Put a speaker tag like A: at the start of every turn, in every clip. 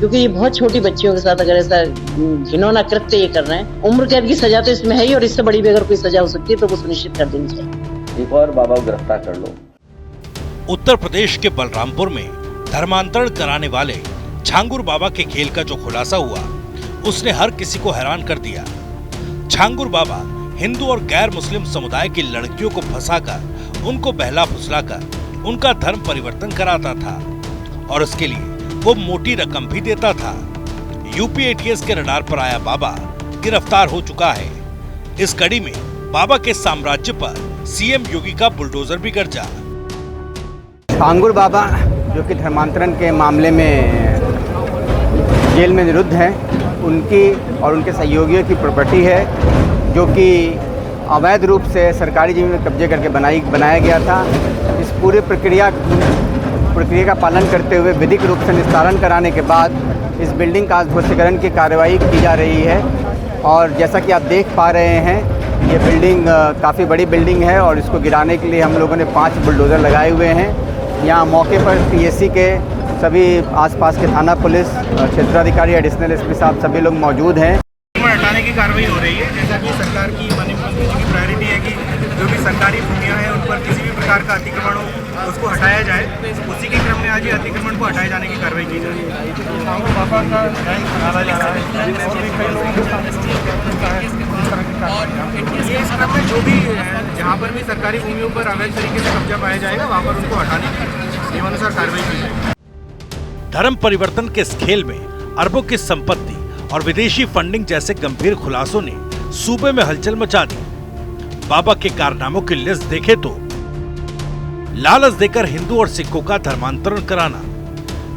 A: क्योंकि ये बहुत छोटी बच्चियों के साथ अगर ऐसा घिनौना कृत्य ये कर रहे हैं, उम्र कैद की सजा तो इसमें है ही, और इससे बड़ी भी अगर कोई सजा हो सकती है तो वो सुनिश्चित कर देनी चाहिए।
B: एक और बाबा को गिरफ्तार कर लो।
C: उत्तर प्रदेश के बलरामपुर में धर्मांतरण कराने वाले छांगुर बाबा के खेल का जो खुलासा हुआ, उसने हर किसी को हैरान कर दिया। छांगुर बाबा हिंदू और गैर मुस्लिम समुदाय की लड़कियों को फंसाकर, उनको बहला फुसलाकर उनका धर्म परिवर्तन कराता था और उसके लिए वो मोटी रकम भी देता था। यूपी एटीएस के रडार पर आया बाबा गिरफ्तार हो चुका है। इस कड़ी में बाबा के साम्राज्य पर सीएम योगी का बुलडोजर भी गरजा।
D: छांगुर बाबा जो कि धर्मांतरण के मामले में जेल में निरुद्ध हैं, उनकी और उनके सहयोगियों की प्रॉपर्टी है जो कि अवैध रूप से सरकारी जमीन में कब्जे करके बनाया गया था। इस पूरी प्रक्रिया का पालन करते हुए विधिक रूप से निस्तारण कराने के बाद इस बिल्डिंग का ध्वस्तीकरण की कार्रवाई की जा रही है। और जैसा कि आप देख पा रहे हैं, ये बिल्डिंग काफ़ी बड़ी बिल्डिंग है और इसको गिराने के लिए हम लोगों ने 5 बुलडोज़र लगाए हुए हैं। यहाँ मौके पर पीएससी के सभी आसपास के थाना पुलिस, क्षेत्राधिकारी, एडिशनल एसपी साहब सभी लोग मौजूद हैं।
E: हटाने की कार्रवाई हो रही है। जैसा कि सरकार की माननीय मुख्यमंत्री की प्रायोरिटी है कि जो भी सरकारी भूमियां हैं उन पर किसी भी प्रकार का अतिक्रमण हो उसको हटाया जाए, उसी के क्रम में आज ये अतिक्रमण को हटाए जाने की कार्रवाई की जा रही है। बाबा का निकाला जा रहा है और भी कई लोगों के साथ ये इस क्रम में जो भी जहाँ पर भी सरकारी भूमियों पर अवैध तरीके से कब्जा पाया जाएगा वहाँ पर उनको हटाने की नियमानुसार कार्रवाई की जाएगी।
C: धर्म परिवर्तन के इस खेल में अरबों की संपत्ति और विदेशी फंडिंग जैसे गंभीर खुलासों ने सूबे में हलचल मचा दी। बाबा के कारनामों की लिस्ट देखे तो लालच देकर हिंदू और सिखों का धर्मांतरण कराना,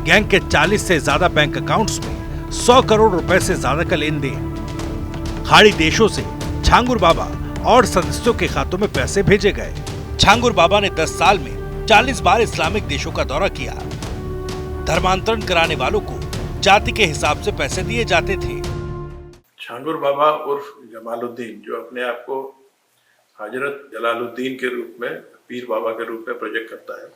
C: गैंग के 40 से ज्यादा बैंक अकाउंट्स में 100 करोड़ रुपए से ज्यादा का लेन देन, खाड़ी देशों से छांगुर बाबा और सदस्यों के खातों में पैसे भेजे गए। छांगुर बाबा ने 10 साल में 40 बार इस्लामिक देशों का दौरा किया। धर्मांतरण कराने वालों को जाति के हिसाब से पैसे दिए जाते थे।
F: छांगुर बाबा उर्फ जमालुद्दीन, जो अपने आप को हजरत जलालुद्दीन के रूप में, पीर बाबा के रूप में प्रोजेक्ट करता है,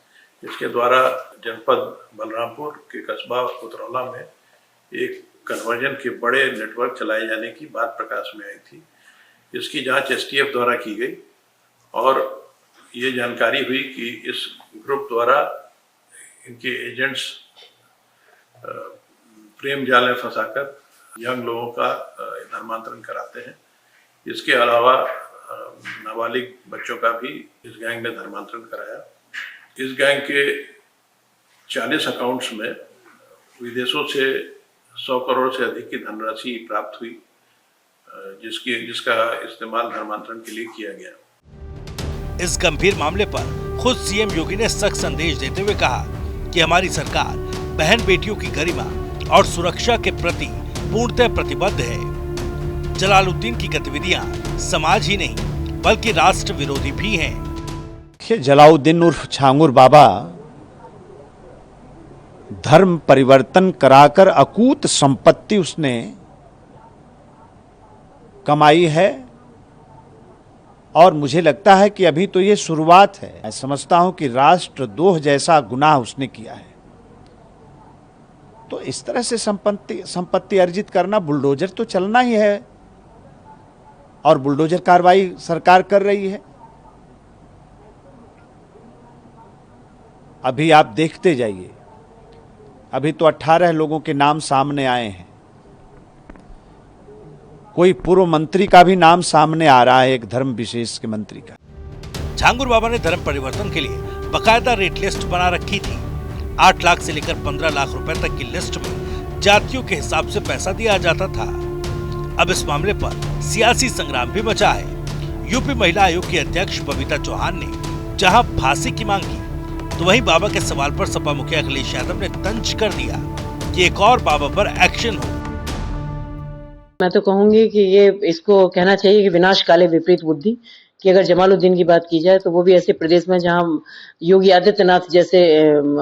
F: इसके द्वारा जनपद बलरामपुर के कस्बा उतरौला में एक कन्वर्जन के बड़े नेटवर्क चलाए जाने की बात प्रकाश में आई थी। इसकी जांच एसटीएफ द्वारा की गई और ये जानकारी हुई कि इस ग्रुप द्वारा इनके एजेंट्स प्रेम जाल में फंसाकर यंग लोगों का धर्मांतरण कराते हैं। इसके अलावा नाबालिग बच्चों का भी इस गैंग ने धर्मांतरण कराया। इस गैंग के 40 अकाउंट्स में विदेशों से 100 करोड़ से अधिक की धनराशि प्राप्त हुई, जिसका इस्तेमाल धर्मांतरण के लिए किया गया।
C: इस गंभीर मामले पर खुद सीएम योगी ने सख्त संदेश देते हुए कहा कि हमारी सरकार बहन बेटियों की गरिमा और सुरक्षा के प्रति पूर्णतः प्रतिबद्ध है। जलालुद्दीन की गतिविधियां समाज ही नहीं बल्कि राष्ट्र विरोधी भी हैं।
G: जलालुद्दीन उर्फ छांगुर बाबा धर्म परिवर्तन कराकर अकूत संपत्ति उसने कमाई है और मुझे लगता है कि अभी तो ये शुरुआत है। मैं समझता हूं कि राष्ट्रद्रोह जैसा गुनाह उसने किया है। तो इस तरह से संपत्ति अर्जित करना, बुलडोजर तो चलना ही है और बुलडोजर कार्रवाई सरकार कर रही है। अभी आप देखते जाइए, अभी तो 18 लोगों के नाम सामने आए हैं। कोई पूर्व मंत्री का भी नाम सामने आ रहा है, एक धर्म विशेष के मंत्री का।
C: छांगुर बाबा ने धर्म परिवर्तन के लिए बकायदा रेट लिस्ट बना रखी थी। 8 लाख से लेकर 15 लाख रुपए तक की लिस्ट में जातियों के हिसाब से पैसा दिया जाता था। अब इस मामले पर सियासी संग्राम भी मचा है। यूपी महिला आयोग की अध्यक्ष बबीता चौहान ने जहां फांसी की मांग की, तो वहीं बाबा के सवाल पर सपा मुखिया अखिलेश यादव ने तंज कर दिया कि एक और बाबा पर एक्शन हो।
A: मैं तो कहूंगी कि ये इसको कहना चाहिए कि विनाश काले विपरीत बुद्धि, कि अगर जमालुद्दीन की बात की जाए तो वो भी ऐसे प्रदेश में जहां योगी आदित्यनाथ जैसे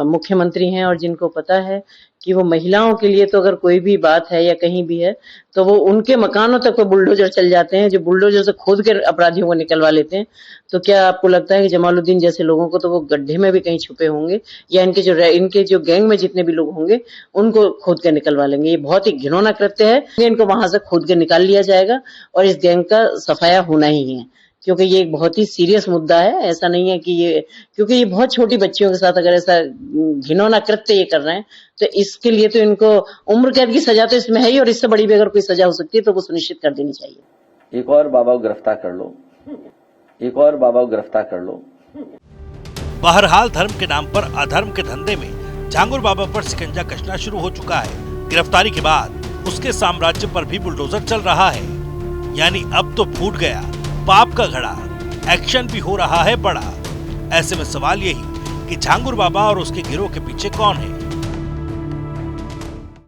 A: मुख्यमंत्री हैं और जिनको पता है कि वो महिलाओं के लिए तो अगर कोई भी बात है या कहीं भी है तो वो उनके मकानों तक वो बुलडोजर चल जाते हैं, जो बुलडोजर से खोद के अपराधियों को निकलवा लेते हैं। तो क्या आपको लगता है कि जमालुद्दीन जैसे लोगों को तो वो गड्ढे में भी कहीं छुपे होंगे या इनके जो गैंग में जितने भी लोग होंगे उनको खोद के निकलवा लेंगे? ये बहुत ही घिनौना कृत्य है। इनको वहां से खोद के निकाल लिया जाएगा और इस गैंग का सफाया होना ही है, क्योंकि ये एक बहुत ही सीरियस मुद्दा है। ऐसा नहीं है कि क्योंकि ये बहुत छोटी बच्चियों के साथ अगर ऐसा घिनौना कृत्य ये कर रहे हैं तो इसके लिए तो इनको उम्र कैद की सजा तो इसमें है ही, और इससे बड़ी भी अगर कोई सजा हो सकती है तो वो सुनिश्चित कर देनी चाहिए।
B: एक और बाबा को गिरफ्तार कर लो, एक और बाबा को गिरफ्तार कर लो।
C: बहरहाल धर्म के नाम पर अधर्म के धंधे में झांगुर बाबा पर शिकंजा कसना शुरू हो चुका है। गिरफ्तारी के बाद उसके साम्राज्य पर भी बुलडोजर चल रहा है। यानी अब तो फूट गया पाप का घड़ा, एक्शन भी हो रहा है बड़ा। ऐसे में सवाल यही कि झांगुर बाबा और उसके गिरोह के पीछे कौन है?